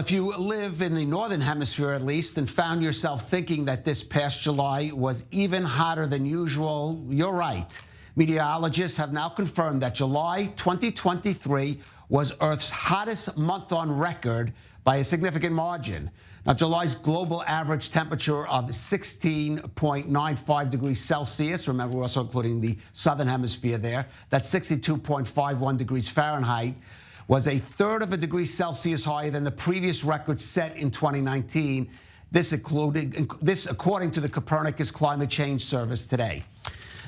if you live in the northern hemisphere at least and found yourself thinking that this past July was even hotter than usual, you're right. Meteorologists have now confirmed that July 2023 was Earth's hottest month on record by a significant margin. Now, July's global average temperature of 16.95 degrees Celsius, remember we're also including the southern hemisphere there, that's 62.51 degrees Fahrenheit, was a third of a degree Celsius higher than the previous record set in 2019. This according to the Copernicus Climate Change Service today.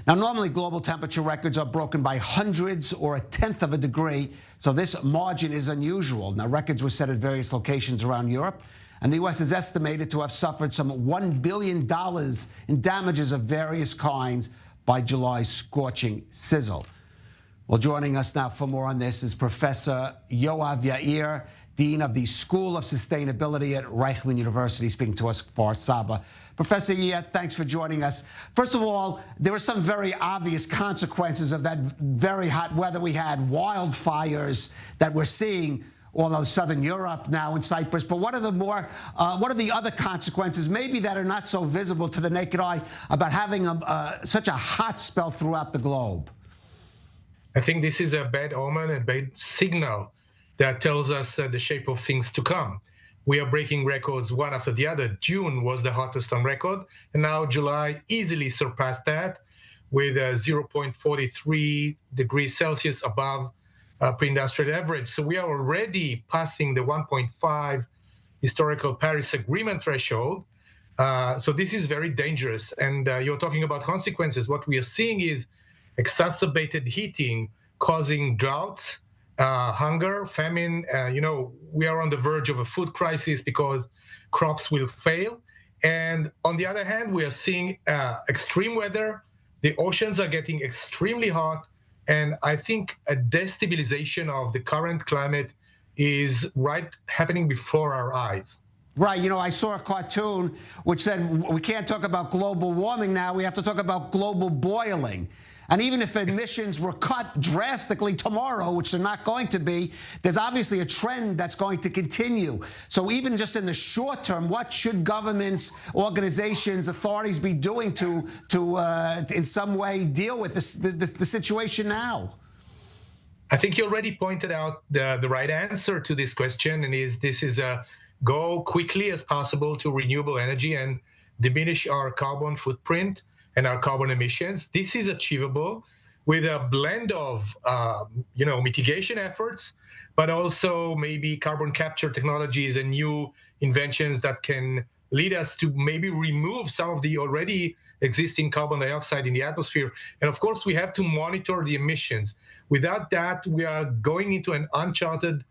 Now, normally global temperature records are broken by hundredths or a tenth of a degree, so this margin is unusual. Now, records were set at various locations around Europe, and the U.S. is estimated to have suffered some $1 billion in damages of various kinds by July's scorching sizzle. Well, joining us now for more on this is Professor Yoav Yair, Dean of the School of Sustainability at Reichman University, speaking to us for Saba. Professor Yair, thanks for joining us. First of all, there were some very obvious consequences of that very hot weather we had, wildfires that we're seeing all over southern Europe now in Cyprus. But what are the other consequences, maybe that are not so visible to the naked eye, about having such a hot spell throughout the globe? I think this is a bad omen and bad signal that tells us the shape of things to come. We are breaking records one after the other. June was the hottest on record, and now July easily surpassed that with 0.43 degrees Celsius above pre-industrial average. So we are already passing the 1.5 historical Paris Agreement threshold. So this is very dangerous. And you're talking about consequences. What we are seeing is exacerbated heating causing droughts, hunger, famine. We are on the verge of a food crisis because crops will fail. And on the other hand, we are seeing extreme weather. The oceans are getting extremely hot. And I think a destabilization of the current climate is happening before our eyes. Right. I saw a cartoon which said we can't talk about global warming now. We have to talk about global boiling. And even if emissions were cut drastically tomorrow, which they're not going to be, there's obviously a trend that's going to continue. So even just in the short term, what should governments, organizations, authorities be doing to in some way deal with the situation now? I think you already pointed out the right answer to this question, and this is go quickly as possible to renewable energy and diminish our carbon footprint and our carbon emissions. This is achievable with a blend of mitigation efforts, but also maybe carbon capture technologies and new inventions that can lead us to maybe remove some of the already existing carbon dioxide in the atmosphere. And of course, we have to monitor the emissions. Without that, we are going into an uncharted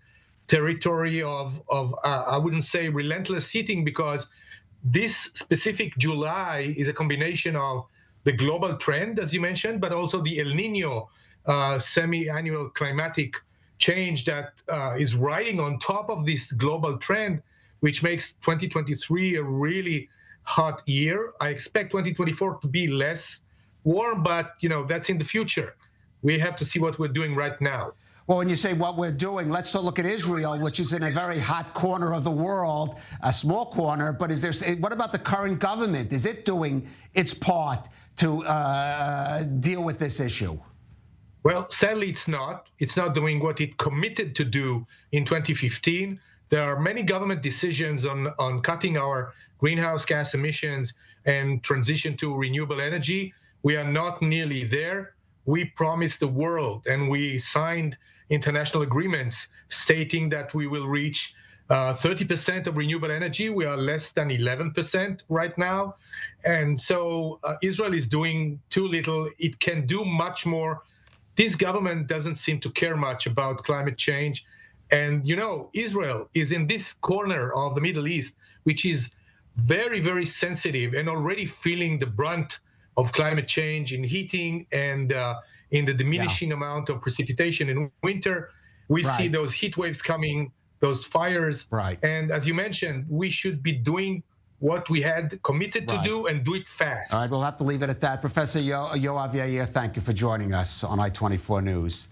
territory of I wouldn't say relentless heating, because this specific July is a combination of the global trend, as you mentioned, but also the El Nino semi-annual climatic change that is riding on top of this global trend, which makes 2023 a really hot year. I expect 2024 to be less warm, but that's in the future. We have to see what we're doing right now. Well, when you say what we're doing, let's look at Israel, which is in a very hot corner of the world, a small corner. But what about the current government? Is it doing its part to deal with this issue? Well, sadly, it's not. It's not doing what it committed to do in 2015. There are many government decisions on cutting our greenhouse gas emissions and transition to renewable energy. We are not nearly there. We promised the world, and we signed international agreements stating that we will reach 30% of renewable energy. We are less than 11% right now. And so Israel is doing too little. It can do much more. This government doesn't seem to care much about climate change. And, Israel is in this corner of the Middle East, which is very, very sensitive and already feeling the brunt of climate change in heating and in the diminishing amount of precipitation in winter. We see those heat waves coming, those fires. Right. And as you mentioned, we should be doing what we had committed to do and do it fast. All right, we'll have to leave it at that. Professor Yoav Yair, thank you for joining us on I-24 News.